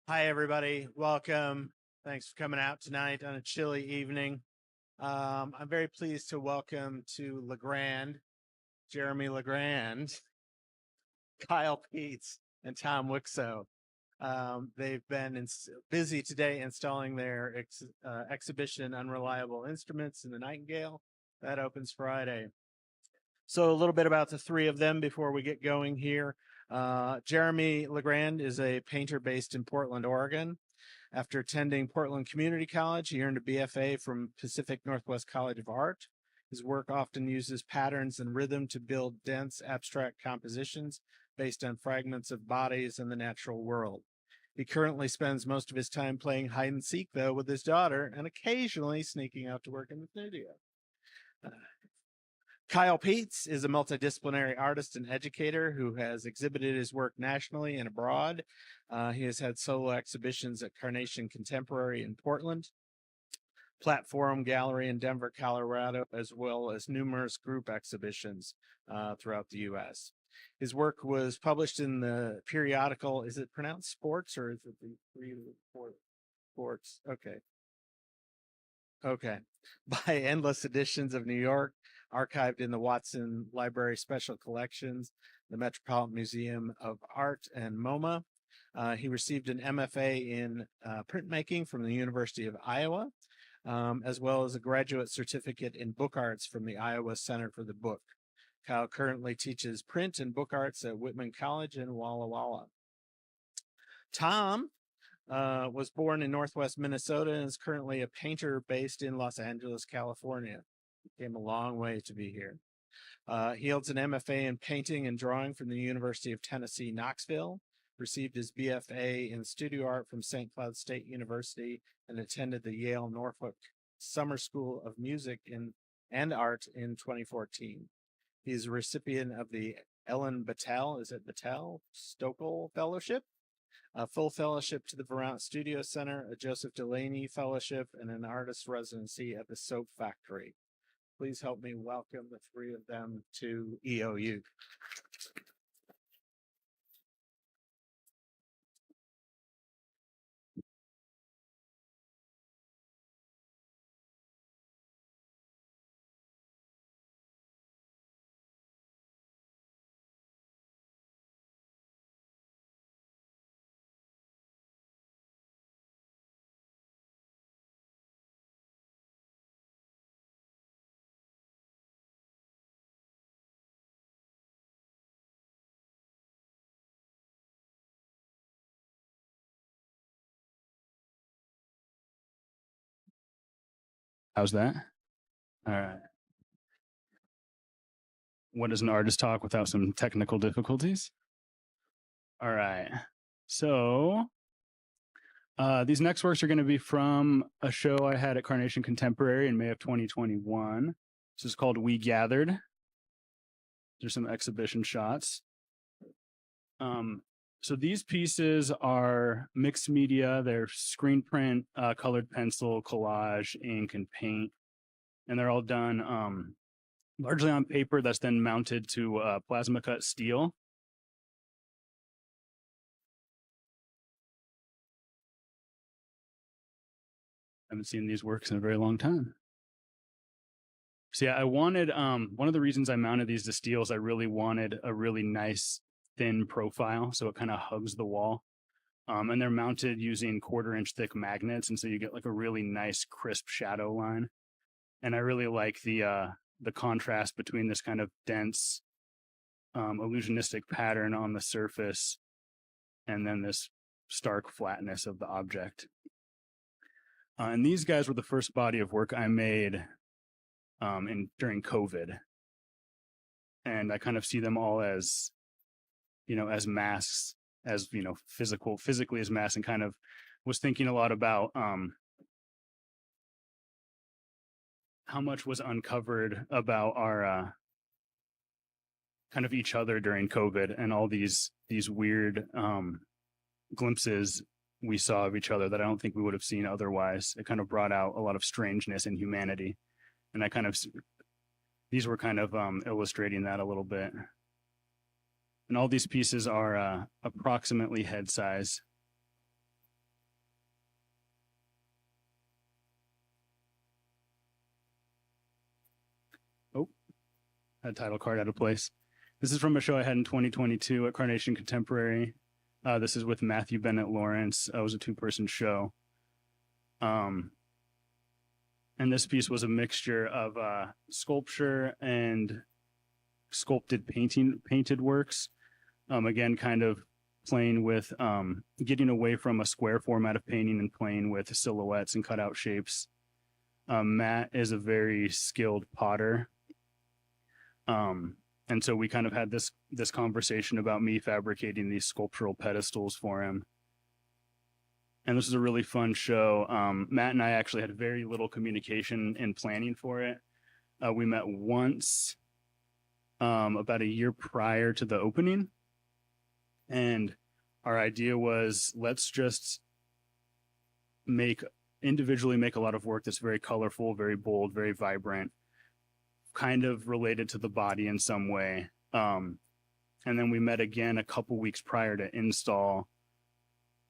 Hi, everybody. Welcome. Thanks for coming out tonight on a chilly evening. I'm very pleased to welcome to LeGrand, Jeremy LeGrand, Kyle Peets, and Tom Wixo. They've been busy today installing their exhibition Unreliable Instruments in the Nightingale. That opens Friday. So a little bit about the three of them before we get going here. Jeremy LeGrand is a painter based in Portland, Oregon. After attending Portland Community College, he earned a BFA from Pacific Northwest College of Art. His work often uses patterns and rhythm to build dense, abstract compositions based on fragments of bodies and the natural world. He currently spends most of his time playing hide and seek, though, with his daughter and occasionally sneaking out to work in the studio. Kyle Peets is a multidisciplinary artist and educator who has exhibited his work nationally and abroad. He has had solo exhibitions at Carnation Contemporary in Portland, Platform Gallery in Denver, Colorado, as well as numerous group exhibitions throughout the U.S. His work was published in the periodical, is it pronounced Sports or is it the Sports? Okay. By Endless Editions of New York, archived in the Watson Library Special Collections, the Metropolitan Museum of Art, and MoMA. He received an MFA in printmaking from the University of Iowa, as well as a graduate certificate in book arts from the Iowa Center for the Book. Kyle currently teaches print and book arts at Whitman College in Walla Walla. Tom was born in Northwest Minnesota and is currently a painter based in Los Angeles, California. He came a long way to be here. He holds an MFA in painting and drawing from the University of Tennessee, Knoxville, received his BFA in studio art from St. Cloud State University, and attended the Yale Norfolk Summer School of Music and Art in 2014. He's a recipient of the Ellen Battelle, Stokel Fellowship, a full fellowship to the Vermont Studio Center, a Joseph Delaney Fellowship, and an artist residency at the Soap Factory. Please help me welcome the three of them to EOU. How's that? All right. What is an artist talk without some technical difficulties? All right. So these next works are going to be from a show I had at Carnation Contemporary in May of 2021. This is called We Gathered. There's some exhibition shots. So these pieces are mixed media. They're screen print, colored pencil, collage, ink, and paint. And they're all done largely on paper that's then mounted to plasma cut steel. I haven't seen these works in a very long time. So yeah, I wanted, one of the reasons I mounted these to steel is I really wanted a really nice thin profile, so it kind of hugs the wall. And they're mounted using 1/4 inch thick magnets, and so you get like a really nice crisp shadow line. And I really like the contrast between this kind of dense illusionistic pattern on the surface and then this stark flatness of the object. And these guys were the first body of work I made during COVID. And I kind of see them all as, as masks, as, physically as masks, and kind of was thinking a lot about how much was uncovered about our kind of each other during COVID, and all these weird glimpses we saw of each other that I don't think we would have seen otherwise. It kind of brought out a lot of strangeness and humanity. And these were kind of illustrating that a little bit. And all these pieces are approximately head size. title card out of place. This is from a show I had in 2022 at Carnation Contemporary. This is with Matthew Bennett Lawrence. It was a 2-person show. And this piece was a mixture of sculpture and sculpted painted works. Again, kind of playing with getting away from a square format of painting and playing with silhouettes and cutout shapes. Matt is a very skilled potter. And so we kind of had this conversation about me fabricating these sculptural pedestals for him. And this is a really fun show. Matt and I actually had very little communication in planning for it. We met once about a year prior to the opening. And our idea was, let's just individually make a lot of work that's very colorful, very bold, very vibrant, kind of related to the body in some way. And then we met again a couple weeks prior to install,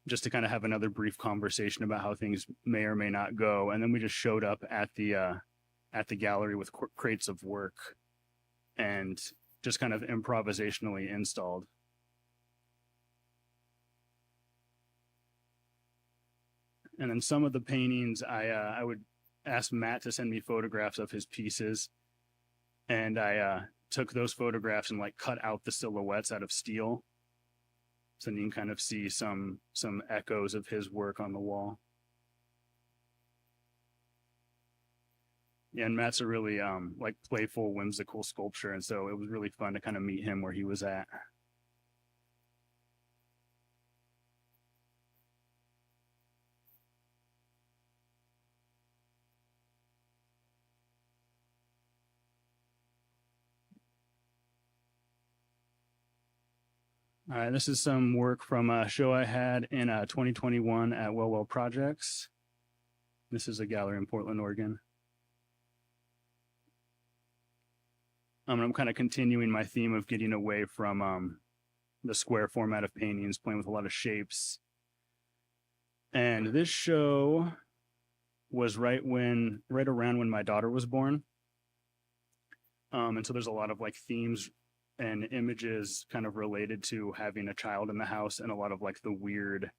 just to kind of have another brief conversation about how things may or may not go. And then we just showed up at the gallery with crates of work and just kind of improvisationally installed. And then some of the paintings, I would ask Matt to send me photographs of his pieces. And I took those photographs and like cut out the silhouettes out of steel. So you can kind of see some echoes of his work on the wall. Yeah, and Matt's a really like playful, whimsical sculpture. And so it was really fun to kind of meet him where he was at. All right, this is some work from a show I had in 2021 at Well Projects. This is a gallery in Portland, Oregon. I'm kind of continuing my theme of getting away from the square format of paintings, playing with a lot of shapes. And this show was right around when my daughter was born. And so there's a lot of like themes and images kind of related to having a child in the house, and a lot of like the weird,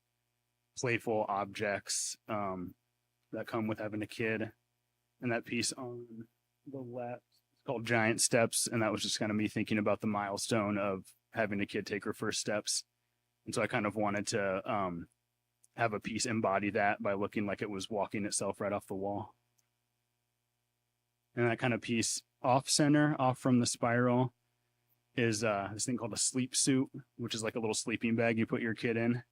playful objects that come with having a kid. And that piece on the left is called Giant Steps, and that was just kind of me thinking about the milestone of having a kid take her first steps. And so I kind of wanted to have a piece embody that by looking like it was walking itself right off the wall. And that kind of piece off from the spiral, is this thing called a sleep suit, which is like a little sleeping bag you put your kid in.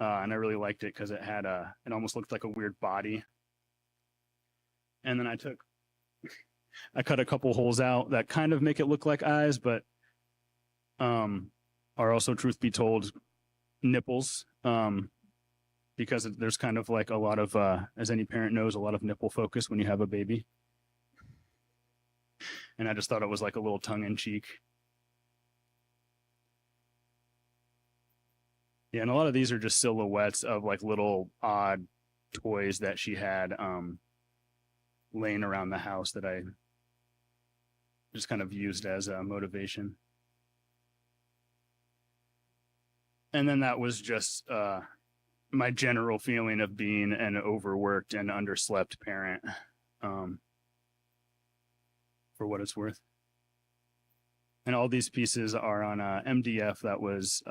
And I really liked it because it had it almost looked like a weird body. And then I cut a couple holes out that kind of make it look like eyes, but are also, truth be told, nipples. Because there's kind of like a lot of, as any parent knows, a lot of nipple focus when you have a baby. And I just thought it was like a little tongue in cheek. Yeah, and a lot of these are just silhouettes of like little odd toys that she had laying around the house that I just kind of used as a motivation. And then that was just my general feeling of being an overworked and underslept parent, for what it's worth. And all these pieces are on MDF that was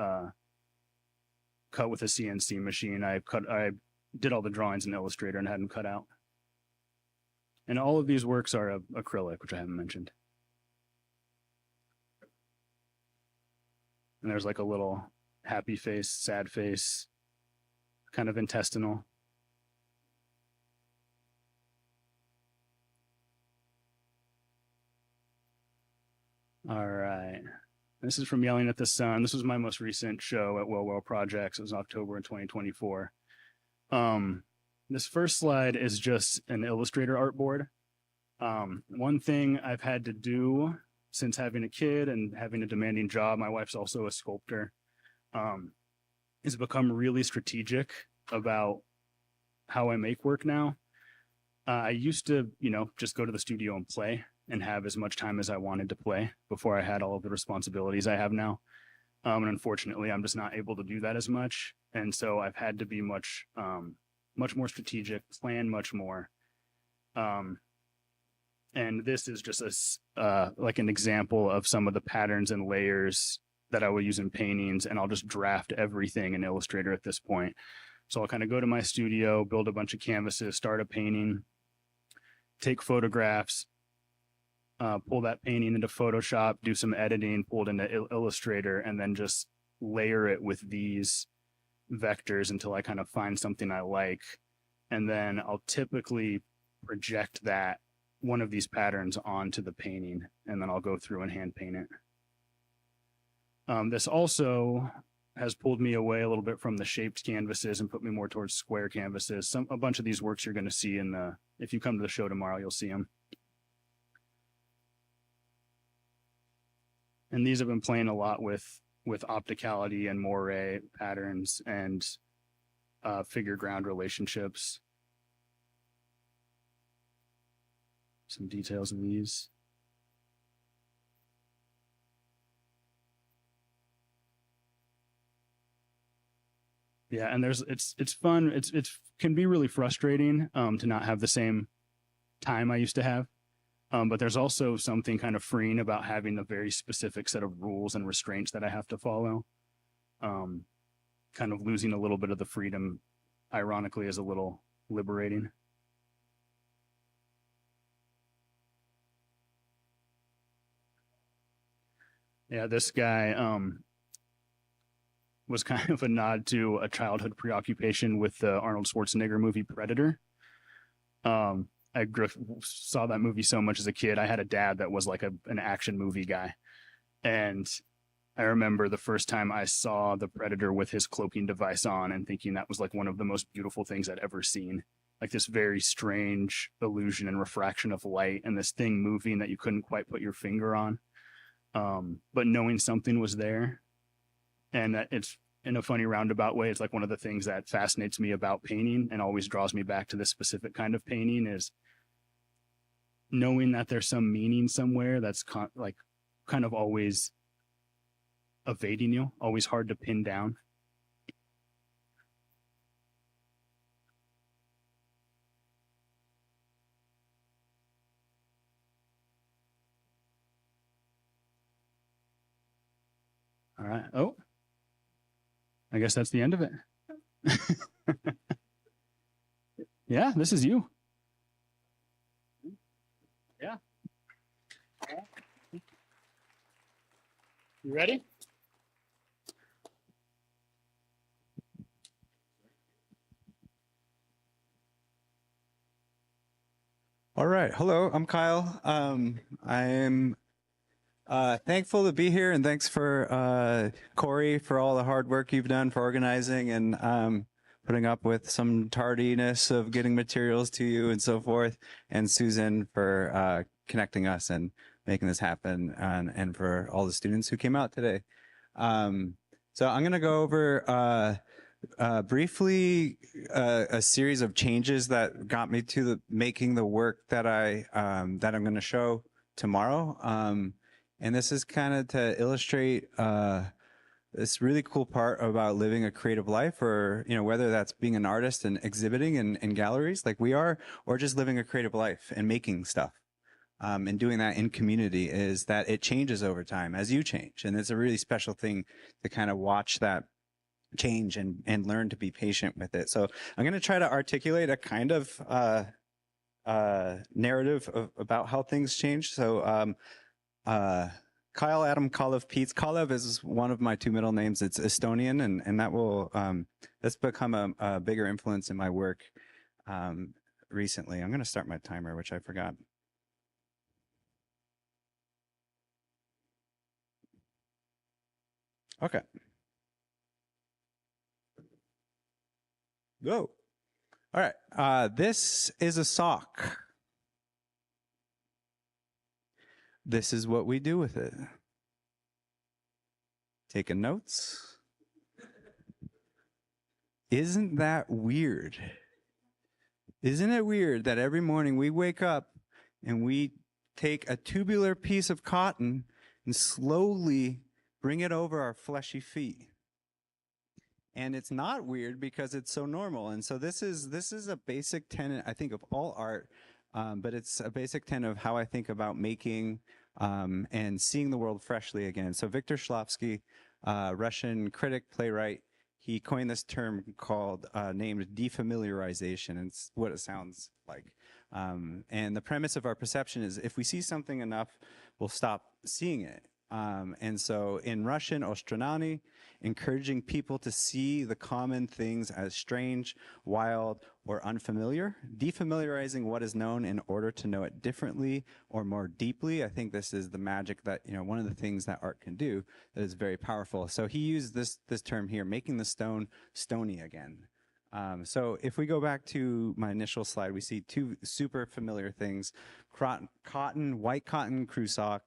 cut with a CNC machine. I did all the drawings in Illustrator and had them cut out. And all of these works are acrylic, which I haven't mentioned. And there's like a little happy face, sad face, kind of intestinal. All right. This is from Yelling at the Sun. This was my most recent show at Well Projects. It was October in 2024. This first slide is just an Illustrator artboard. One thing I've had to do since having a kid and having a demanding job, my wife's also a sculptor, is become really strategic about how I make work now. I used to, just go to the studio and play. and have as much time as I wanted to play before I had all of the responsibilities I have now. And unfortunately, I'm just not able to do that as much. And so I've had to be much more strategic, plan much more. And this is just like an example of some of the patterns and layers that I will use in paintings, and I'll just draft everything in Illustrator at this point. So I'll kind of go to my studio, build a bunch of canvases, start a painting, take photographs, pull that painting into Photoshop, do some editing, pull it into Illustrator, and then just layer it with these vectors until I kind of find something I like. And then I'll typically project that one of these patterns onto the painting, and then I'll go through and hand paint it. This also has pulled me away a little bit from the shaped canvases and put me more towards square canvases. A bunch of these works you're going to see if you come to the show tomorrow, you'll see them. And these have been playing a lot with opticality and moire patterns and figure ground relationships. Some details of these. Yeah, and it's fun. It's can be really frustrating to not have the same time I used to have. But there's also something kind of freeing about having a very specific set of rules and restraints that I have to follow. Kind of losing a little bit of the freedom, ironically, is a little liberating. Yeah, this guy was kind of a nod to a childhood preoccupation with the Arnold Schwarzenegger movie Predator. I saw that movie so much as a kid. I had a dad that was like an action movie guy. And I remember the first time I saw the Predator with his cloaking device on and thinking that was like one of the most beautiful things I'd ever seen. Like this very strange illusion and refraction of light and this thing moving that you couldn't quite put your finger on. But knowing something was there, and that it's in a funny roundabout way, it's like one of the things that fascinates me about painting and always draws me back to this specific kind of painting is knowing that there's some meaning somewhere that's kind of always evading you, always hard to pin down. All right. Oh, I guess that's the end of it. Yeah, this is you. Yeah. You ready? All right. Hello, I'm Kyle. I'm thankful to be here, and thanks for Corey for all the hard work you've done for organizing and putting up with some tardiness of getting materials to you and so forth, and Susan for connecting us and making this happen, and for all the students who came out today. So I'm going to go over briefly a series of changes that got me to making the work that I'm going to show tomorrow. And this is kind of to illustrate this really cool part about living a creative life, or whether that's being an artist and exhibiting in galleries like we are, or just living a creative life and making stuff. And doing that in community, is that it changes over time as you change. And it's a really special thing to kind of watch that change and learn to be patient with it. So I'm going to try to articulate a kind of narrative about how things change. So Kyle Adam Kalev Peets. Kalev is one of my two middle names. It's Estonian, and that will that's become a bigger influence in my work recently. I'm going to start my timer, which I forgot. Okay. Go. All right. This is a sock. This is what we do with it. Taking notes. Isn't that weird? Isn't it weird that every morning we wake up and we take a tubular piece of cotton and slowly bring it over our fleshy feet. And it's not weird because it's so normal. And so this is a basic tenet, I think, of all art, but it's a basic tenet of how I think about making and seeing the world freshly again. So Viktor Shklovsky, Russian critic, playwright, he coined this term called named defamiliarization, and it's what it sounds like. And the premise of our perception is if we see something enough, we'll stop seeing it. And so in Russian, ostranani, encouraging people to see the common things as strange, wild, or unfamiliar, defamiliarizing what is known in order to know it differently or more deeply. I think this is the magic that, one of the things that art can do that is very powerful. So he used this term here, making the stone stony again. So if we go back to my initial slide, we see two super familiar things: cotton, white cotton crew sock,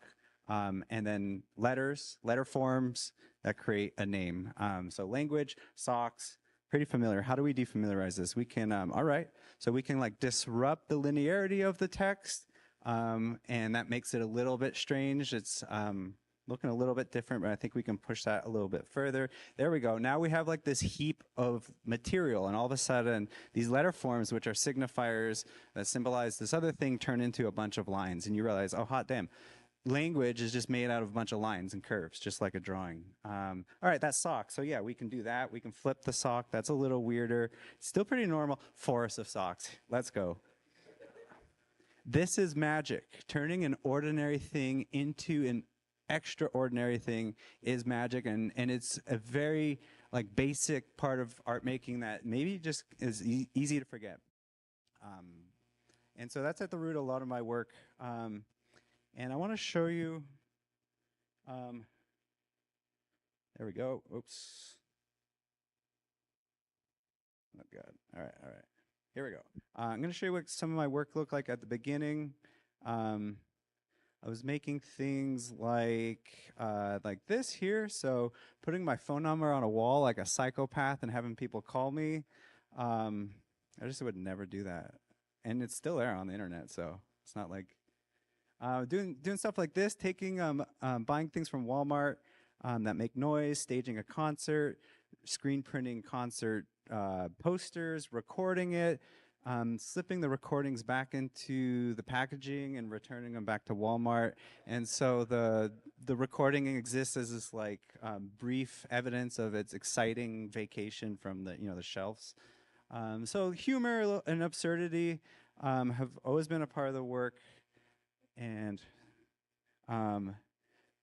and then letter forms that create a name. So language, socks, pretty familiar. How do we defamiliarize this? We can, all right, so we can like disrupt the linearity of the text, and that makes it a little bit strange. It's looking a little bit different, but I think we can push that a little bit further. There we go. Now we have like this heap of material, and all of a sudden these letter forms, which are signifiers that symbolize this other thing, turn into a bunch of lines, and you realize, oh, hot damn. Language is just made out of a bunch of lines and curves, just like a drawing. All right, that's sock. So yeah, we can do that. We can flip the sock. That's a little weirder. Still pretty normal. Forest of socks. Let's go. This is magic. Turning an ordinary thing into an extraordinary thing is magic, and it's a very like basic part of art making that maybe just is easy to forget. And so that's at the root of a lot of my work. And I want to show you, there we go, oops. Oh God, all right, here we go. I'm going to show you what some of my work looked like at the beginning. I was making things like this here, so putting my phone number on a wall like a psychopath and having people call me. I just would never do that. And it's still there on the internet, so it's not like, doing stuff like this, taking buying things from Walmart that make noise, staging a concert, screen printing concert posters, recording it, slipping the recordings back into the packaging and returning them back to Walmart. And so the recording exists as this like brief evidence of its exciting vacation from the the shelves. So humor and absurdity have always been a part of the work. And,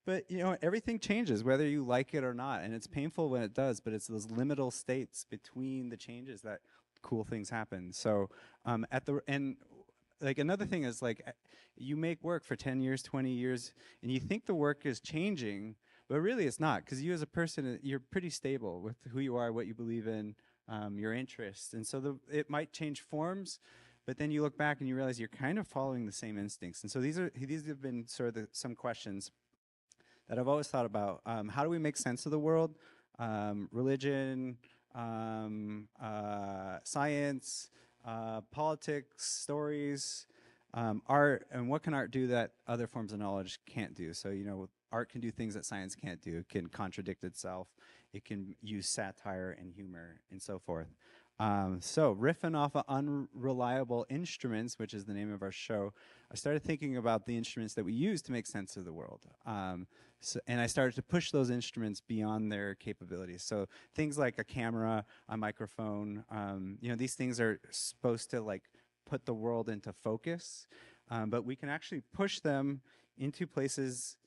but everything changes whether you like it or not, and it's painful when it does, but it's those liminal states between the changes that cool things happen. So, and like another thing is like, you make work for 10 years, 20 years, and you think the work is changing, but really it's not, because you as a person, you're pretty stable with who you are, what you believe in, your interests. And so it might change forms, but then you look back and you realize you're kind of following the same instincts. And so these have been sort of some questions that I've always thought about. How do we make sense of the world? Religion, science, politics, stories, art, and what can art do that other forms of knowledge can't do? So, art can do things that science can't do. It can contradict itself. It can use satire and humor and so forth. So riffing off of Unreliable Instruments, which is the name of our show, I started thinking about the instruments that we use to make sense of the world. And I started to push those instruments beyond their capabilities. So things like a camera, a microphone, these things are supposed to like put the world into focus, but we can actually push them into places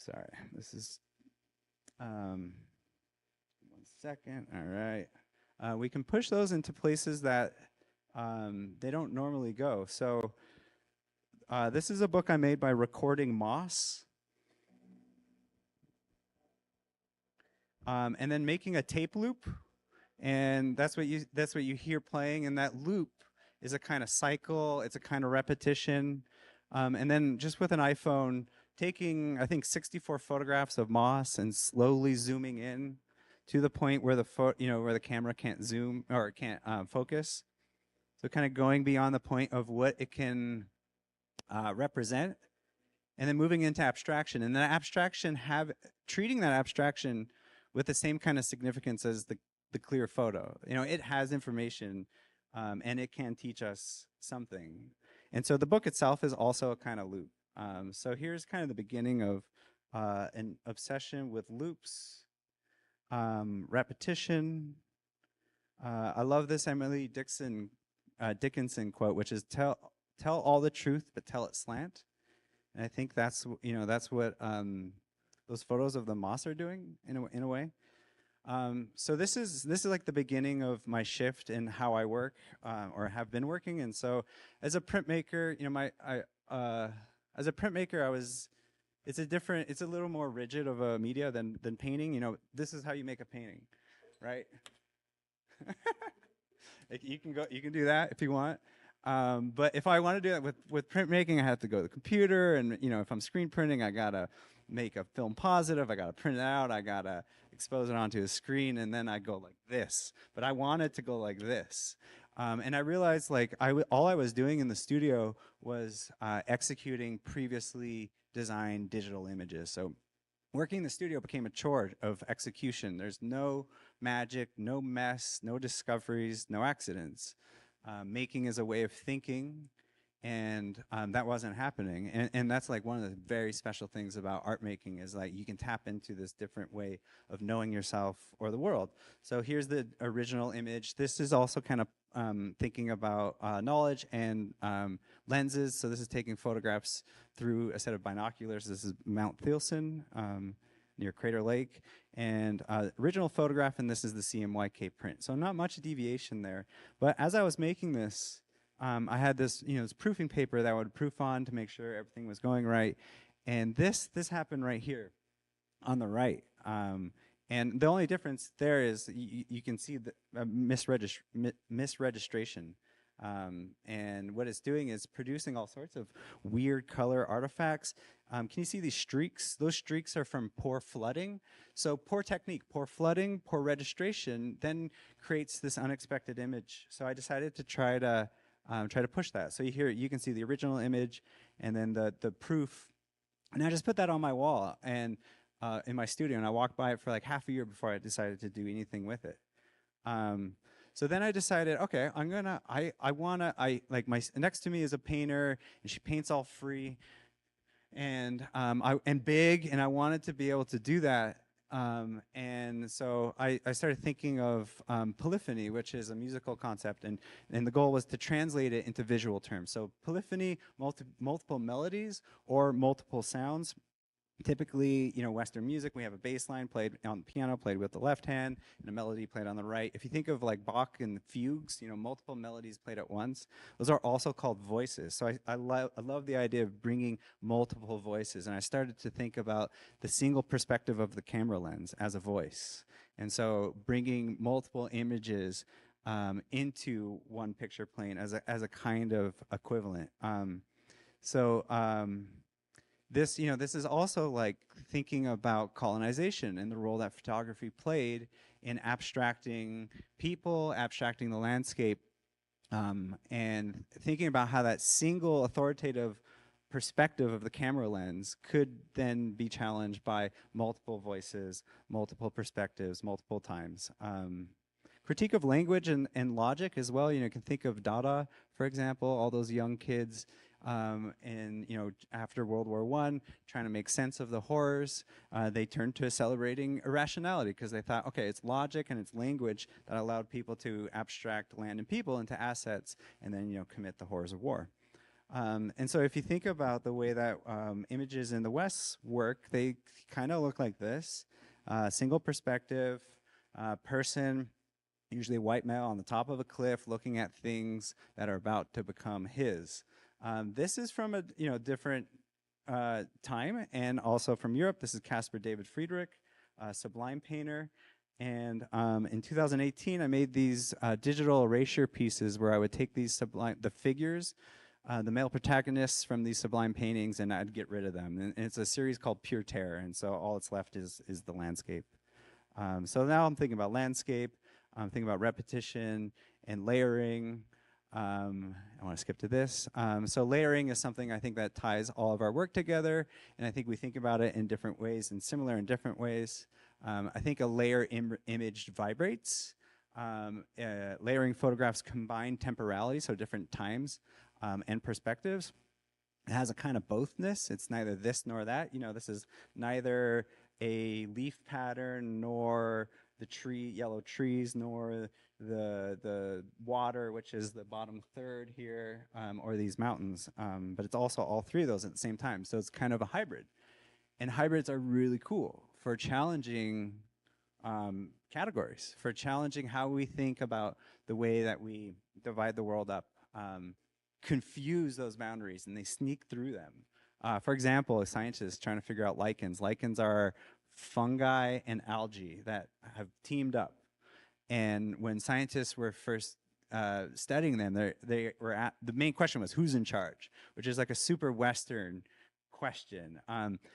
sorry, this is, 1 second, all right. We can push those into places that they don't normally go. So this is a book I made by recording moss. And then making a tape loop. And that's what you hear playing, and that loop is a kind of cycle, it's a kind of repetition. And then just with an iPhone, taking, I think, 64 photographs of moss and slowly zooming in to the point where where the camera can't zoom or can't focus. So kind of going beyond the point of what it can represent, and then moving into abstraction. And then treating that abstraction with the same kind of significance as the clear photo. It has information, and it can teach us something. And so the book itself is also a kind of loop. So here's kind of the beginning of an obsession with loops, repetition. I love this Emily Dickinson quote, which is tell all the truth, but tell it slant. And I think that's what those photos of the moss are doing in a way. So this is like the beginning of my shift in how I work or have been working. And so as a printmaker, as a printmaker, it's a little more rigid of a media than painting. This is how you make a painting, right? You can do that if you want. But if I want to do that with printmaking, I have to go to the computer, and if I'm screen printing, I gotta make a film positive, I gotta print it out, I gotta expose it onto a screen, and then I go like this. But I wanted to go like this. And I realized all I was doing in the studio was executing previously designed digital images. So working in the studio became a chore of execution. There's no magic, no mess, no discoveries, no accidents. Making is a way of thinking, and that wasn't happening. And that's like one of the very special things about art making is like you can tap into this different way of knowing yourself or the world. So here's the original image. This is also kind of thinking about knowledge and lenses. So this is taking photographs through a set of binoculars. This is Mount Thielsen near Crater Lake, and original photograph, and this is the CMYK print. So not much deviation there. But as I was making this, I had this, this proofing paper that I would proof on to make sure everything was going right. And this happened right here on the right. And the only difference there is you can see the misregistration. And what it's doing is producing all sorts of weird color artifacts. Can you see these streaks? Those streaks are from poor flooding. So poor technique, poor flooding, poor registration then creates this unexpected image. So I decided to try to push that. So you can see the original image and then the proof. And I just put that on my wall and in my studio, and I walked by it for like half a year before I decided to do anything with it. So then I decided, okay, next to me is a painter, and she paints all free, and big, and I wanted to be able to do that. And so I started thinking of polyphony, which is a musical concept, and the goal was to translate it into visual terms. So polyphony, multiple melodies or multiple sounds. Typically, Western music, we have a bass line played on the piano, played with the left hand, and a melody played on the right. If you think of like Bach and fugues, multiple melodies played at once, those are also called voices. So I love the idea of bringing multiple voices, and I started to think about the single perspective of the camera lens as a voice. And so bringing multiple images into one picture plane as a kind of equivalent. This is also like thinking about colonization and the role that photography played in abstracting people, abstracting the landscape, and thinking about how that single authoritative perspective of the camera lens could then be challenged by multiple voices, multiple perspectives, multiple times. Critique of language and logic as well. You can think of Dada, for example, all those young kids and after World War I, trying to make sense of the horrors, they turned to celebrating irrationality because they thought, okay, it's logic and it's language that allowed people to abstract land and people into assets and then commit the horrors of war. And so if you think about the way that images in the West work, they kind of look like this. Single perspective, person, usually white male on the top of a cliff looking at things that are about to become his. This is from a different time and also from Europe. This is Caspar David Friedrich, a Sublime painter. And in 2018, I made these digital erasure pieces where I would take these the figures, the male protagonists from these Sublime paintings, and I'd get rid of them. And it's a series called Pure Terror, and so all that's left is the landscape. So now I'm thinking about landscape, I'm thinking about repetition and layering. I want to skip to this. So layering is something I think that ties all of our work together, and I think we think about it in different ways and similar in different ways. I think a layer image vibrates. Layering photographs combine temporality, so different times and perspectives. It has a kind of bothness. It's neither this nor that. You know, this is neither a leaf pattern nor the yellow trees, nor the water, which is the bottom third here, or these mountains. But it's also all three of those at the same time. So it's kind of a hybrid. And hybrids are really cool for challenging categories, for challenging how we think about the way that we divide the world up, confuse those boundaries, and they sneak through them. For example, a scientist trying to figure out lichens. Lichens are fungi and algae that have teamed up. And when scientists were first studying them, the main question was, who's in charge? Which is like a super Western question.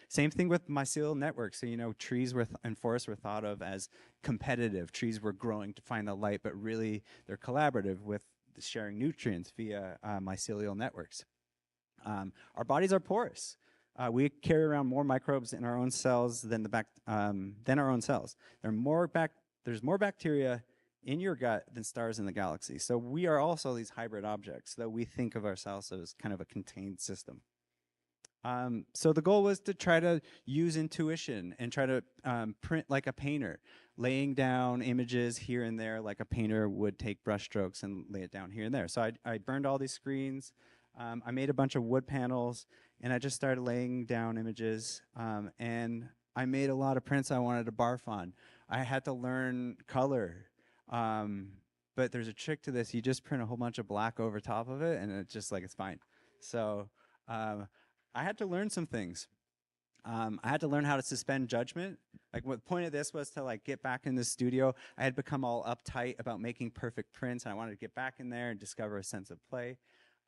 Same thing with mycelial networks. So, you know, trees and forests were thought of as competitive. Trees were growing to find the light, but really they're collaborative with sharing nutrients via mycelial networks. Our bodies are porous. We carry around more microbes in our own cells than our own cells. There's more bacteria in your gut than stars in the galaxy. So we are also these hybrid objects, though we think of ourselves as kind of a contained system. So the goal was to try to use intuition and try to print like a painter, laying down images here and there like a painter would take brush strokes and lay it down here and there. So I burned all these screens. I made a bunch of wood panels, and I just started laying down images. And I made a lot of prints I wanted to barf on. I had to learn color. But there's a trick to this. You just print a whole bunch of black over top of it, and it's just like, it's fine. So I had to learn some things. I had to learn how to suspend judgment. Like, what the point of this was to like get back in the studio. I had become all uptight about making perfect prints, and I wanted to get back in there and discover a sense of play.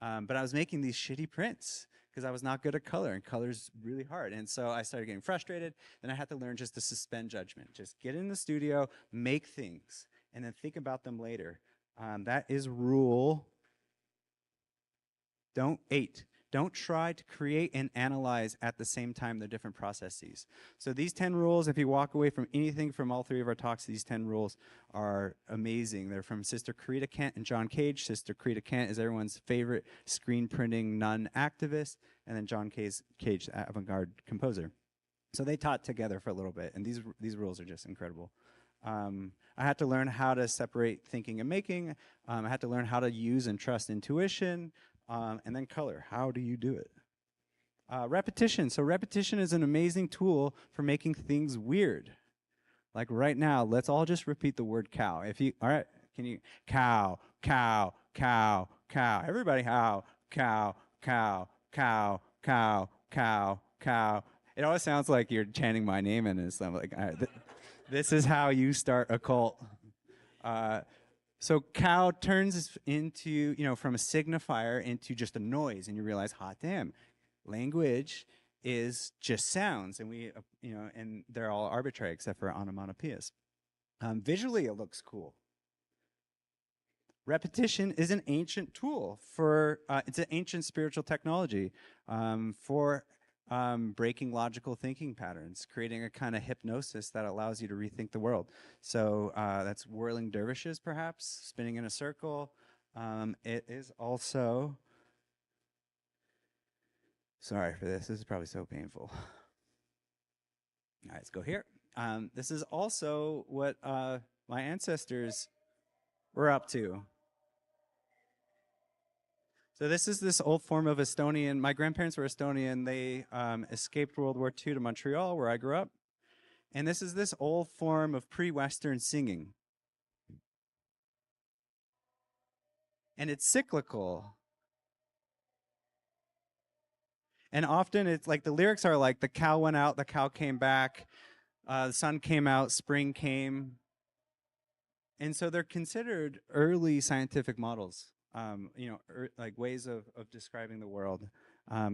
But I was making these shitty prints because I was not good at color, and color's really hard. And so I started getting frustrated. Then I had to learn just to suspend judgment. Just get in the studio, make things, and then think about them later. That is rule 8. Don't try to create and analyze at the same time the different processes. So these 10 rules, if you walk away from anything from all 3 of our talks, these 10 rules are amazing. They're from Sister Corita Kent and John Cage. Sister Corita Kent is everyone's favorite screen printing nun activist, and then John Cage, the avant-garde composer. So they taught together for a little bit, and these rules are just incredible. I had to learn how to separate thinking and making. I had to learn how to use and trust intuition. And then color. How do you do it? Repetition. So repetition is an amazing tool for making things weird. Like right now, let's all just repeat the word cow. All right, can you, cow, cow, cow, cow. Everybody, cow, cow, cow, cow, cow, cow, cow. It always sounds like you're chanting my name in it. So I'm like, all right, this is how you start a cult. So cow turns into, you know, from a signifier into just a noise, and you realize, hot damn, language is just sounds, and we, you know, and they're all arbitrary except for onomatopoeias. Visually, it looks cool. Repetition is an ancient tool for, it's an ancient spiritual technology for breaking logical thinking patterns, creating a kind of hypnosis that allows you to rethink the world. So that's whirling dervishes, perhaps, spinning in a circle. It is also, sorry for this is probably so painful. All right, let's go here. This is also what my ancestors were up to. So this is this old form of Estonian. My grandparents were Estonian. They escaped World War II to Montreal, where I grew up. And this is this old form of pre-Western singing. And it's cyclical. And often it's like the lyrics are like, the cow went out, the cow came back, the sun came out, spring came. And so they're considered early scientific models. You know, like ways of describing the world.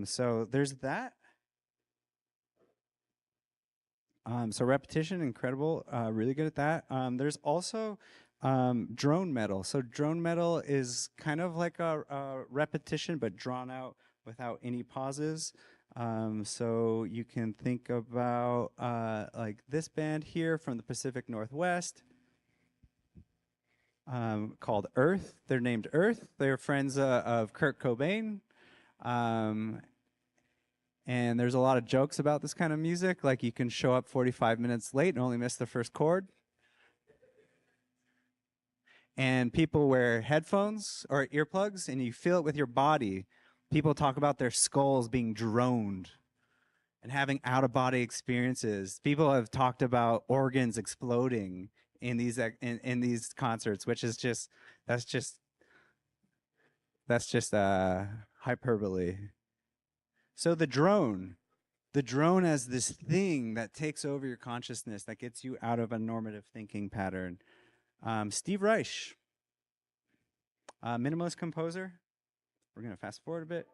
So there's that. So repetition, incredible, really good at that. There's also drone metal. So drone metal is kind of like a repetition, but drawn out without any pauses. So you can think about like this band here from the Pacific Northwest called Earth. They're named Earth. They're friends of Kurt Cobain. And there's a lot of jokes about this kind of music, like you can show up 45 minutes late and only miss the first chord. And people wear headphones or earplugs and you feel it with your body. People talk about their skulls being droned and having out-of-body experiences. People have talked about organs exploding in these concerts, which is just that's just hyperbole. So the drone as this thing that takes over your consciousness, that gets you out of a normative thinking pattern. Steve Reich, minimalist composer. We're gonna fast forward a bit.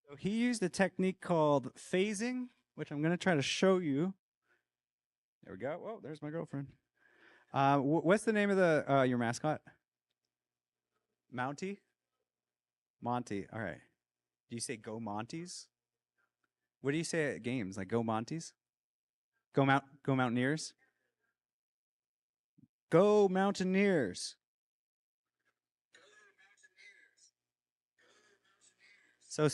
So he used a technique called phasing, which I'm going to try to show you. There we go. Whoa, there's my girlfriend. What's the name of the your mascot? Mountie? Monty. All right. Do you say go Monties? What do you say at games? Like go Monties? Go Mountaineers? Go Mountaineers. So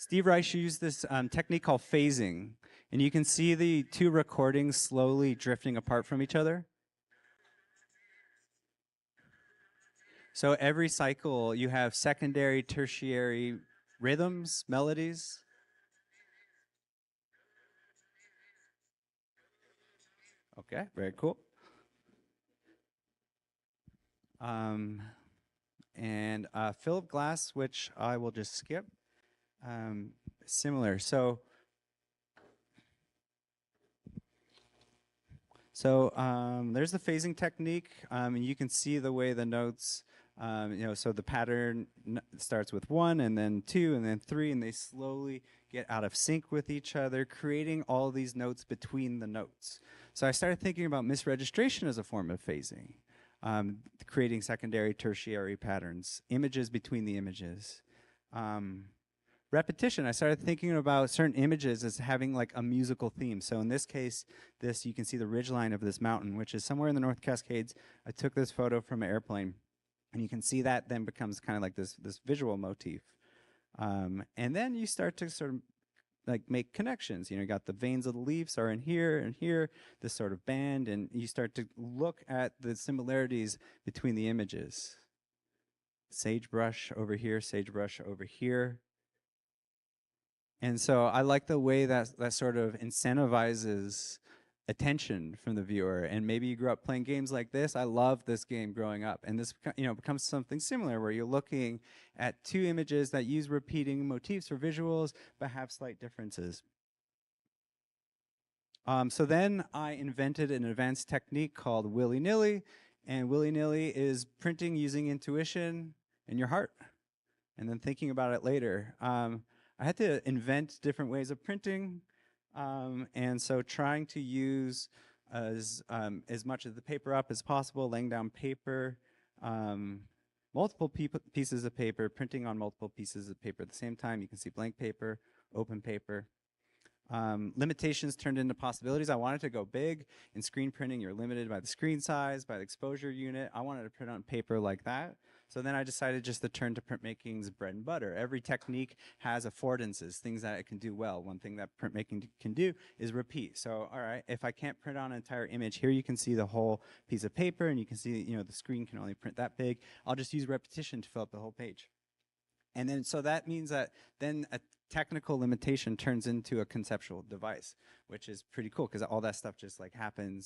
Steve Reich used this technique called phasing, and you can see the two recordings slowly drifting apart from each other. So every cycle, you have secondary, tertiary rhythms, melodies. Okay, very cool. And Philip Glass, which I will just skip. Similar. So there's the phasing technique, and you can see the way the notes, so the pattern starts with 1 and then 2 and then 3, and they slowly get out of sync with each other, creating all these notes between the notes. So I started thinking about misregistration as a form of phasing, creating secondary, tertiary patterns, images between the images. Repetition, I started thinking about certain images as having like a musical theme. So in this case, you can see the ridgeline of this mountain, which is somewhere in the North Cascades. I took this photo from an airplane, and you can see that then becomes kind of like this visual motif. And then you start to sort of like make connections. You got the veins of the leaves are in here and here, this sort of band, and you start to look at the similarities between the images. Sagebrush over here, sagebrush over here. And so I like the way that sort of incentivizes attention from the viewer. And maybe you grew up playing games like this. I loved this game growing up. And this becomes something similar where you're looking at two images that use repeating motifs or visuals, but have slight differences. So then I invented an advanced technique called willy-nilly. And willy-nilly is printing using intuition in your heart and then thinking about it later. I had to invent different ways of printing, and so trying to use as much of the paper up as possible, laying down paper, multiple pieces of paper, printing on multiple pieces of paper at the same time. You can see blank paper, open paper. Limitations turned into possibilities. I wanted to go big. In screen printing, you're limited by the screen size, by the exposure unit. I wanted to print on paper like that. So then I decided just to turn to printmaking's bread and butter. Every technique has affordances, things that it can do well. One thing that printmaking can do is repeat. So, all right, if I can't print on an entire image, here you can see the whole piece of paper, and you can see, the screen can only print that big. I'll just use repetition to fill up the whole page. And then, so that means that then a technical limitation turns into a conceptual device, which is pretty cool because all that stuff just like happen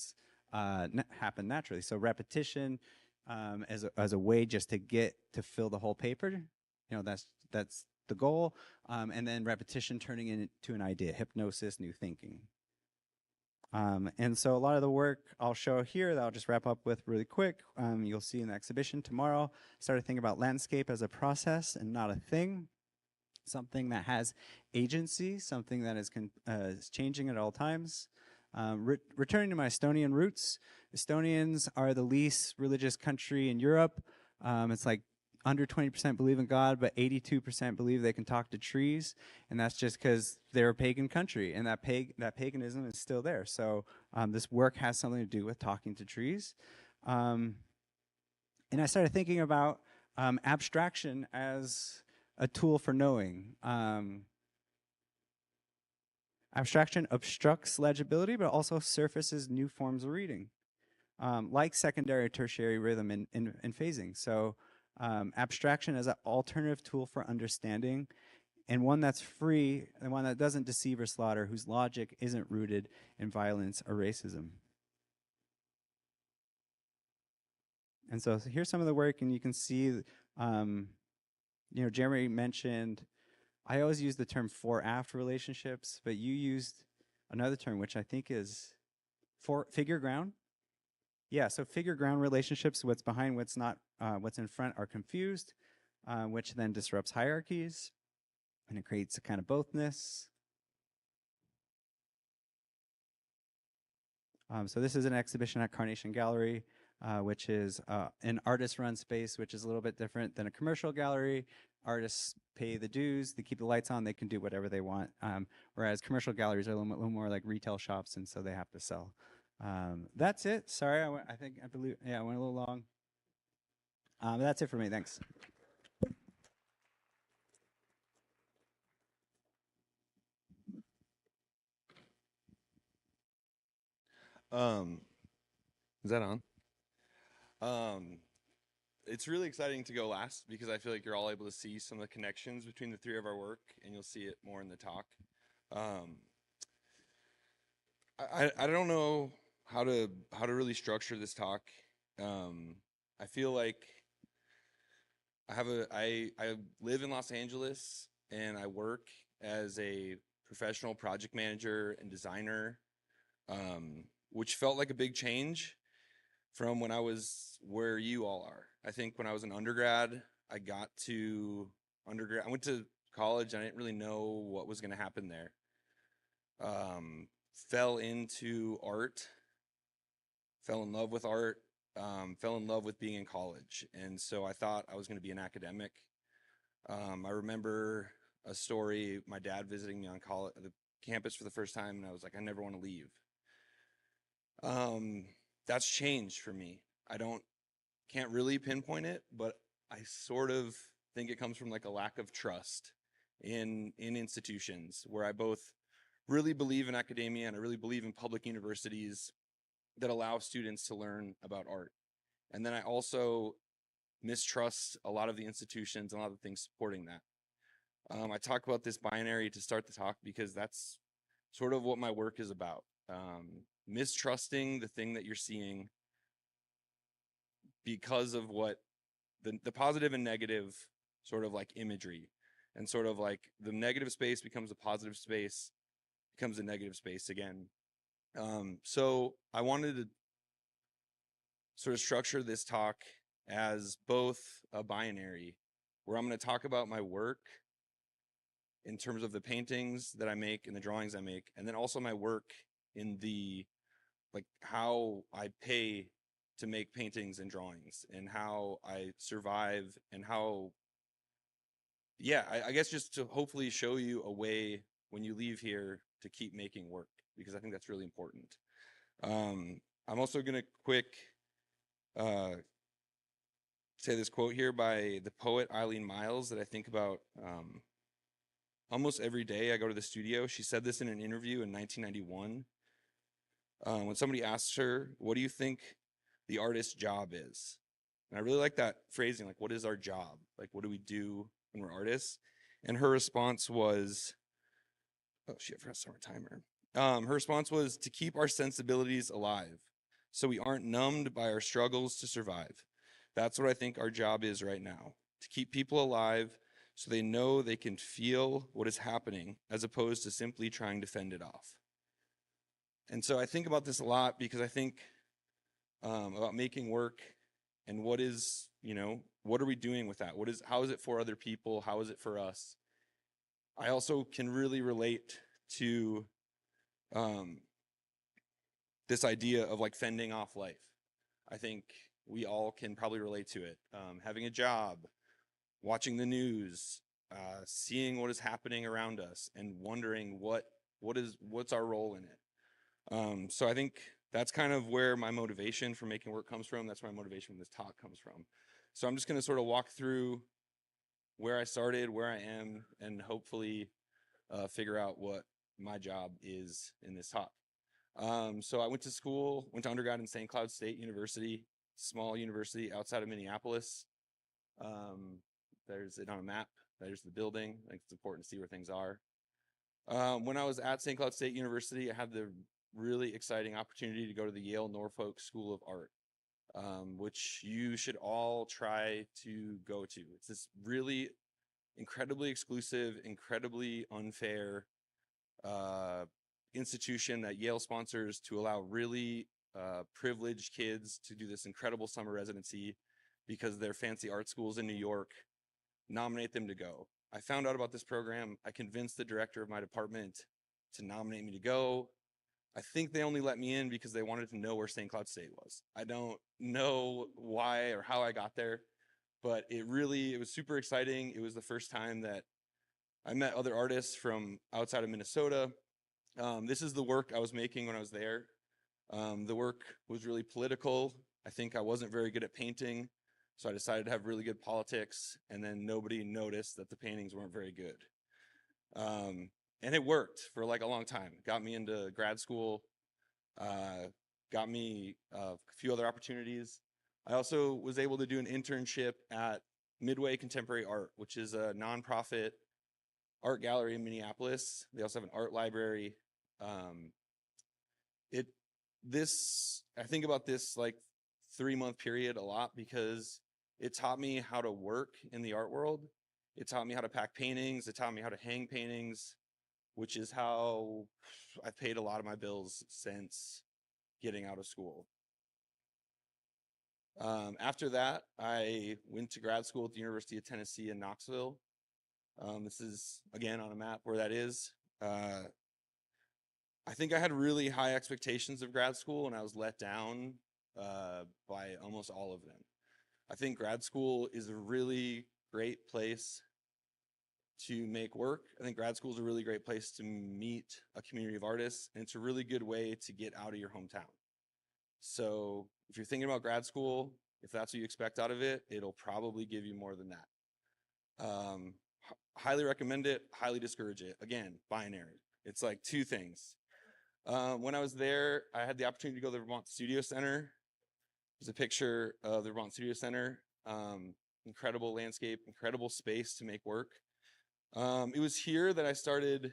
naturally. So repetition, as a way just to get to fill the whole paper. You know, that's the goal. And then repetition turning into an idea, hypnosis, new thinking. And so a lot of the work I'll show here that I'll just wrap up with really quick, you'll see in the exhibition tomorrow, started thinking about landscape as a process and not a thing, something that has agency, something that is changing at all times. Returning to my Estonian roots, Estonians are the least religious country in Europe. It's like under 20% believe in God, but 82% believe they can talk to trees, and that's just because they're a pagan country, and that paganism is still there. So this work has something to do with talking to trees. And I started thinking about abstraction as a tool for knowing. Abstraction obstructs legibility, but also surfaces new forms of reading, like secondary, tertiary rhythm and phasing. So abstraction as an alternative tool for understanding, and one that's free, and one that doesn't deceive or slaughter, whose logic isn't rooted in violence or racism. And so here's some of the work, and you can see, you know, Jeremy mentioned, I always use the term fore-aft relationships, but you used another term, which I think is figure ground. Yeah, so figure ground relationships, what's behind, what's not, what's in front are confused, which then disrupts hierarchies, and it creates a kind of bothness. So this is an exhibition at Carnation Gallery, which is an artist-run space, which is a little bit different than a commercial gallery. Artists pay the dues, they keep the lights on, they can do whatever they want, whereas commercial galleries are a little more like retail shops, and so they have to sell. That's it. Sorry, I went a little long. That's it for me. Thanks. Is that on? It's really exciting to go last because I feel like you're all able to see some of the connections between the three of our work, and you'll see it more in the talk. I don't know how to really structure this talk. I feel like I live in Los Angeles, and I work as a professional project manager and designer, which felt like a big change from when I was where you all are. I think when I was an undergrad, I went to college, and I didn't really know what was going to happen there. Fell into art, fell in love with art, fell in love with being in college. And so I thought I was going to be an academic. I remember a story, my dad visiting me on the campus for the first time, and I was like, I never want to leave. That's changed for me. Can't really pinpoint it, but I sort of think it comes from like a lack of trust in institutions, where I both really believe in academia and I really believe in public universities that allow students to learn about art. And then I also mistrust a lot of the institutions and a lot of the things supporting that. I talk about this binary to start the talk because that's sort of what my work is about. Mistrusting the thing that you're seeing because of what the positive and negative sort of like imagery, and sort of like the negative space becomes a positive space, becomes a negative space again. So I wanted to sort of structure this talk as both a binary, where I'm going to talk about my work in terms of the paintings that I make and the drawings I make, and then also my work in the, like, how I pay to make paintings and drawings, and how I survive, and how, yeah, I guess just to hopefully show you a way when you leave here to keep making work, because I think that's really important. I'm also going to say this quote here by the poet Eileen Miles that I think about almost every day I go to the studio. She said this in an interview in 1991. When somebody asks her, what do you think the artist's job is? And I really like that phrasing, like, what is our job? Like, what do we do when we're artists? And her response was, oh shit, I forgot to start my timer. Her response was to keep our sensibilities alive, so we aren't numbed by our struggles to survive. That's what I think our job is right now, to keep people alive so they know they can feel what is happening as opposed to simply trying to fend it off. And so I think about this a lot because I think about making work and what is, what are we doing with that? How is it for other people? How is it for us? I also can really relate to this idea of like fending off life. I think we all can probably relate to it. Having a job, watching the news, seeing what is happening around us, and wondering what's our role in it. So I think that's kind of where my motivation for making work comes from. That's where my motivation for this talk comes from. So I'm just going to sort of walk through where I started, where I am, and hopefully figure out what my job is in this talk. So I went to undergrad in St. Cloud State University, small university outside of Minneapolis. There's it on a map. There's the building. I think it's important to see where things are. When I was at St. Cloud State University, I had the really exciting opportunity to go to the Yale Norfolk School of Art, which you should all try to go to. It's this really incredibly exclusive, incredibly unfair institution that Yale sponsors to allow really privileged kids to do this incredible summer residency because their fancy art schools in New York nominate them to go. I found out about this program. I convinced the director of my department to nominate me to go. I think they only let me in because they wanted to know where St. Cloud State was. I don't know why or how I got there, but it was super exciting. It was the first time that I met other artists from outside of Minnesota. This is the work I was making when I was there. The work was really political. I think I wasn't very good at painting, so I decided to have really good politics, and then nobody noticed that the paintings weren't very good. And it worked for like a long time. Got me into grad school, got me a few other opportunities. I also was able to do an internship at Midway Contemporary Art, which is a nonprofit art gallery in Minneapolis. They also have an art library. I think about this like 3-month period a lot because it taught me how to work in the art world. It taught me how to pack paintings. It taught me how to hang paintings, which is how I've paid a lot of my bills since getting out of school. After that, I went to grad school at the University of Tennessee in Knoxville. This is, again, on a map where that is. I think I had really high expectations of grad school, and I was let down by almost all of them. I think grad school is a really great place to make work. I think grad school is a really great place to meet a community of artists, and it's a really good way to get out of your hometown. So if you're thinking about grad school, if that's what you expect out of it, it'll probably give you more than that. Highly recommend it, highly discourage it. Again, binary. It's like two things. When I was there, I had the opportunity to go to the Vermont Studio Center. There's a picture of the Vermont Studio Center. Incredible landscape, incredible space to make work. It was here that I started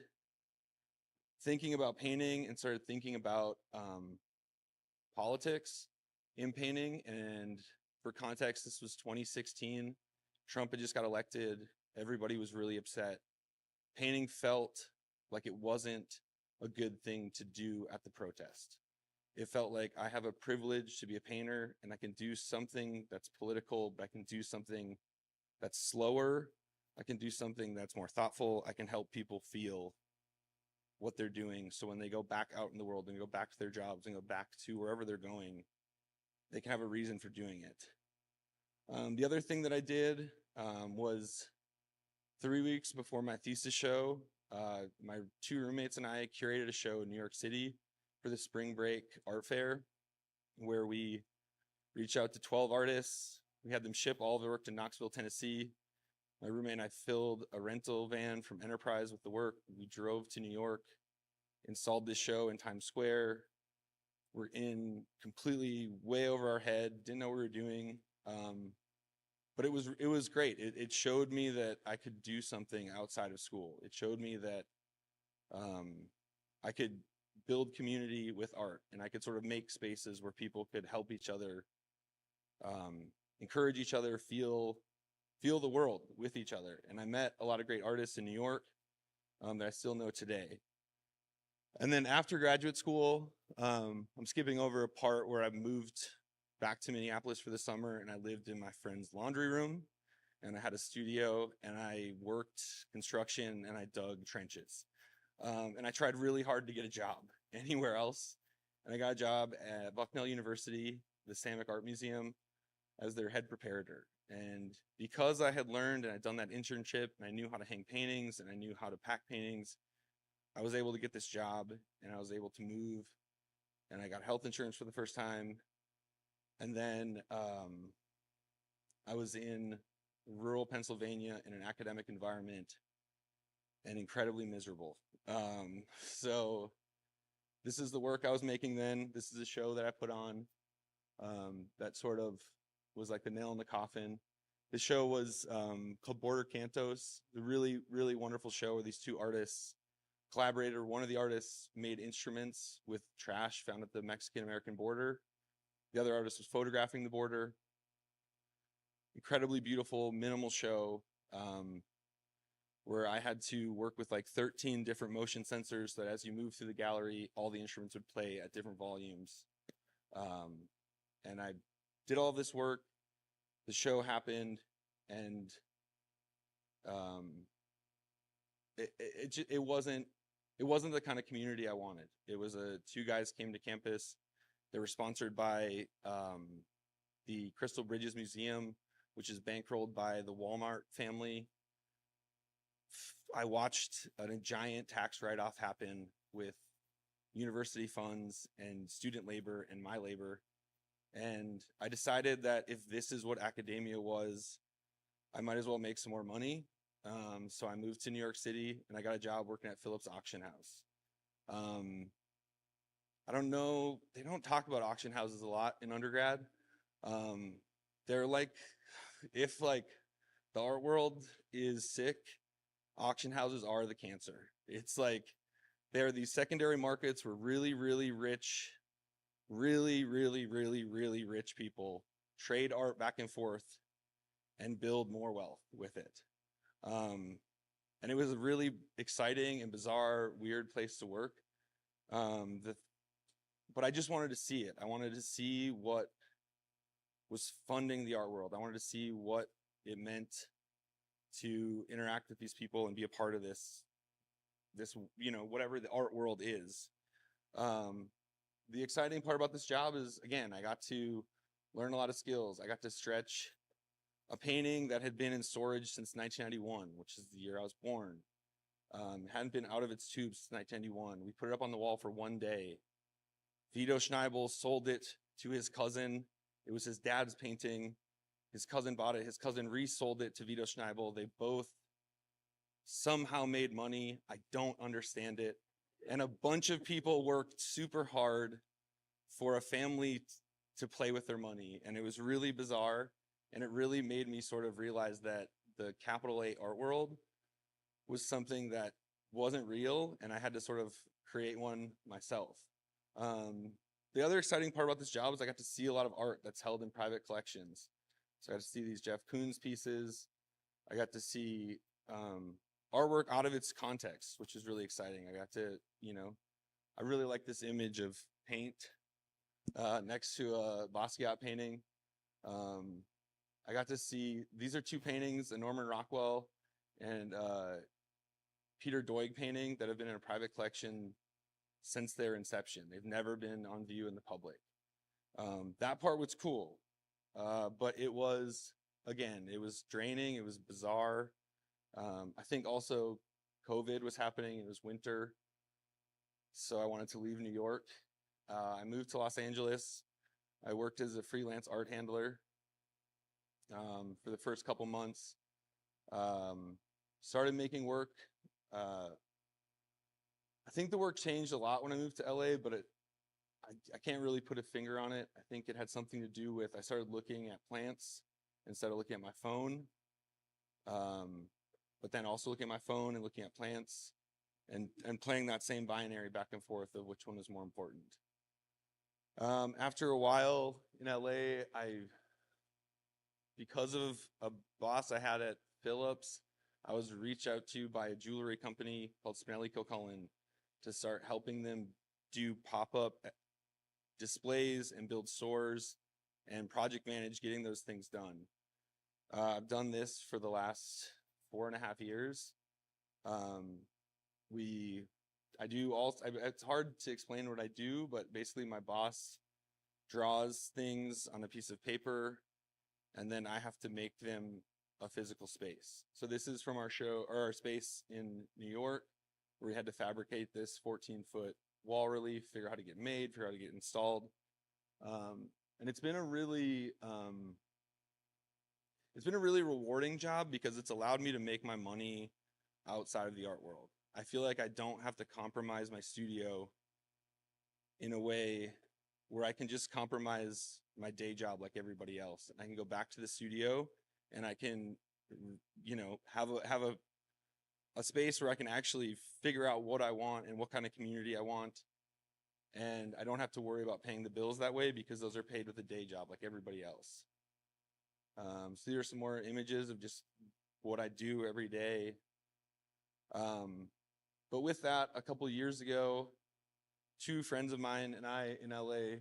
thinking about painting and started thinking about politics in painting. And for context, this was 2016. Trump had just got elected. Everybody was really upset. Painting felt like it wasn't a good thing to do at the protest. It felt like I have a privilege to be a painter and I can do something that's political, but I can do something that's slower. I can do something that's more thoughtful. I can help people feel what they're doing. So when they go back out in the world and go back to their jobs and go back to wherever they're going, they can have a reason for doing it. The other thing that I did was 3 weeks before my thesis show, my 2 roommates and I curated a show in New York City for the spring break art fair, where we reached out to 12 artists. We had them ship all of their work to Knoxville, Tennessee. My roommate and I filled a rental van from Enterprise with the work. We drove to New York, installed this show in Times Square. We're in completely way over our head, didn't know what we were doing. But it was great. It showed me that I could do something outside of school. It showed me that I could build community with art, and I could sort of make spaces where people could help each other encourage each other, feel the world with each other. And I met a lot of great artists in New York that I still know today. And then after graduate school, I'm skipping over a part where I moved back to Minneapolis for the summer, and I lived in my friend's laundry room, and I had a studio, and I worked construction, and I dug trenches. And I tried really hard to get a job anywhere else. And I got a job at Bucknell University, the Samick Art Museum, as their head preparator. And because I had learned and I'd done that internship, and I knew how to hang paintings, and I knew how to pack paintings, I was able to get this job, and I was able to move, and I got health insurance for the first time. And then I was in rural Pennsylvania in an academic environment and incredibly miserable. So this is the work I was making then. This is a show that I put on that sort of was like the nail in the coffin. The show was called Border Cantos, a really, really wonderful show where these two artists collaborated. One of the artists made instruments with trash found at the Mexican-American border. The other artist was photographing the border. Incredibly beautiful, minimal show where I had to work with like 13 different motion sensors so that as you move through the gallery, all the instruments would play at different volumes. And I did all this work. The show happened, and it wasn't the kind of community I wanted. It was two guys came to campus. They were sponsored by the Crystal Bridges Museum, which is bankrolled by the Walmart family. I watched a giant tax write-off happen with university funds and student labor and my labor. And I decided that if this is what academia was, I might as well make some more money. So I moved to New York City, and I got a job working at Phillips Auction House. I don't know, they don't talk about auction houses a lot in undergrad. They're like, if like the art world is sick, auction houses are the cancer. It's like, there are these secondary markets where really, really rich, really, really, really, really rich people trade art back and forth and build more wealth with it. And it was a really exciting and bizarre, weird place to work. But I just wanted to see it. I wanted to see what was funding the art world. I wanted to see what it meant to interact with these people and be a part of this, whatever the art world is. The exciting part about this job is, again, I got to learn a lot of skills. I got to stretch a painting that had been in storage since 1991, which is the year I was born. Hadn't been out of its tubes since 1991. We put it up on the wall for one day. Vito Schneibel sold it to his cousin. It was his dad's painting. His cousin bought it. His cousin resold it to Vito Schneibel. They both somehow made money. I don't understand it. And a bunch of people worked super hard for a family to play with their money. And it was really bizarre. And it really made me sort of realize that the capital A art world was something that wasn't real, and I had to sort of create one myself. The other exciting part about this job is I got to see a lot of art that's held in private collections. So I got to see these Jeff Koons pieces. I got to see artwork out of its context, which is really exciting. I got to, I really like this image of paint next to a Basquiat painting. I got to see, these are two paintings, a Norman Rockwell and Peter Doig painting that have been in a private collection since their inception. They've never been on view in the public. That part was cool, but it was, again, it was draining, it was bizarre. I think also COVID was happening, it was winter, so I wanted to leave New York. I moved to Los Angeles. I worked as a freelance art handler for the first couple months. Started making work. I think the work changed a lot when I moved to LA, but I can't really put a finger on it. I think it had something to do with I started looking at plants instead of looking at my phone. But then also looking at my phone and looking at plants and playing that same binary back and forth of which one is more important. After a while in LA, because of a boss I had at Phillips, I was reached out to by a jewelry company called Spinelli Kilcullen to start helping them do pop-up displays and build stores and project manage getting those things done. I've done this for the last 4.5 years. It's hard to explain what I do, but basically my boss draws things on a piece of paper and then I have to make them a physical space. So this is from our show or our space in New York, where we had to fabricate this 14-foot wall relief, figure out how to get made, figure out how to get installed. And it's been a really rewarding job because it's allowed me to make my money outside of the art world. I feel like I don't have to compromise my studio in a way where I can just compromise my day job like everybody else. I can go back to the studio and I can, have a space where I can actually figure out what I want and what kind of community I want. And I don't have to worry about paying the bills that way because those are paid with a day job like everybody else. So here are some more images of just what I do every day. But with that, a couple years ago, 2 friends of mine and I in LA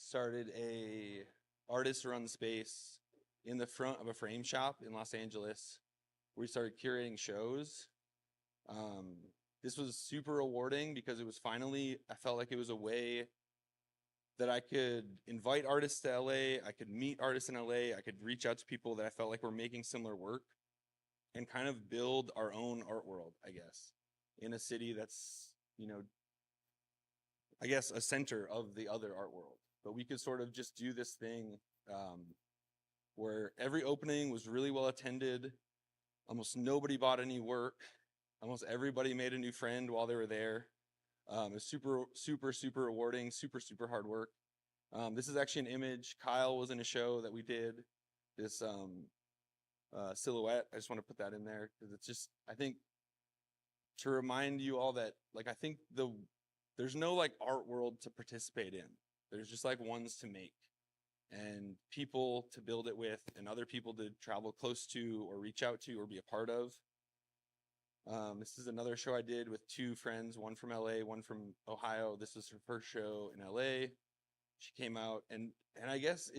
started a artist run space in the front of a frame shop in Los Angeles where we started curating shows. This was super rewarding because it was finally, I felt like it was a way that I could invite artists to LA, I could meet artists in LA, I could reach out to people that I felt like were making similar work and kind of build our own art world, I guess, in a city that's, I guess a center of the other art world. But we could sort of just do this thing where every opening was really well attended. Almost nobody bought any work. Almost everybody made a new friend while they were there. It was super, super, super rewarding, super, super hard work. This is actually an image. Kyle was in a show that we did, this silhouette. I just want to put that in there because it's just, I think, to remind you all that, like, I think there's no like art world to participate in. There's just like ones to make and people to build it with and other people to travel close to or reach out to or be a part of. This is another show I did with 2 friends, one from LA, one from Ohio. This was her first show in LA. She came out and I guess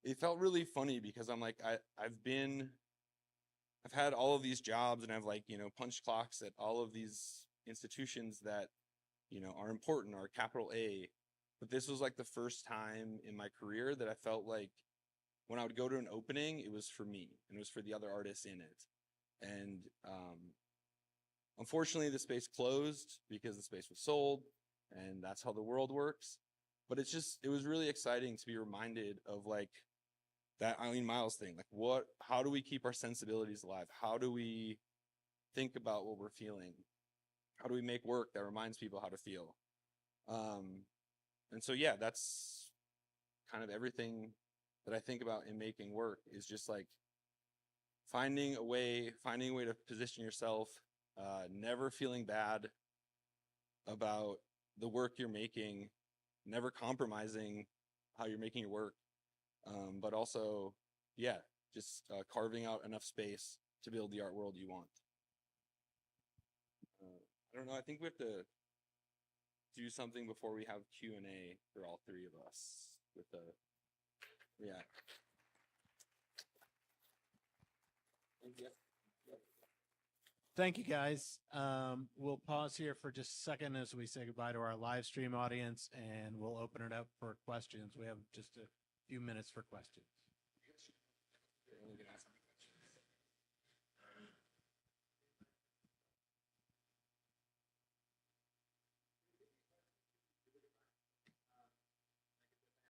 it felt really funny because I'm like, I've had all of these jobs and I've like, punched clocks at all of these institutions that, are important, are capital A. But this was like the first time in my career that I felt like when I would go to an opening, it was for me and it was for the other artists in it. And unfortunately, the space closed because the space was sold, and that's how the world works. But it was really exciting to be reminded of like that Eileen Miles thing. Like how do we keep our sensibilities alive? How do we think about what we're feeling? How do we make work that reminds people how to feel? And so, yeah, that's kind of everything that I think about in making work is just like finding a way to position yourself, never feeling bad about the work you're making, never compromising how you're making your work, but also, just carving out enough space to build the art world you want. I don't know. I think we have to do something before we have Q&A for all 3 of us with Thank you, guys. We'll pause here for just a second as we say goodbye to our live stream audience, and we'll open it up for questions. We have just a few minutes for questions.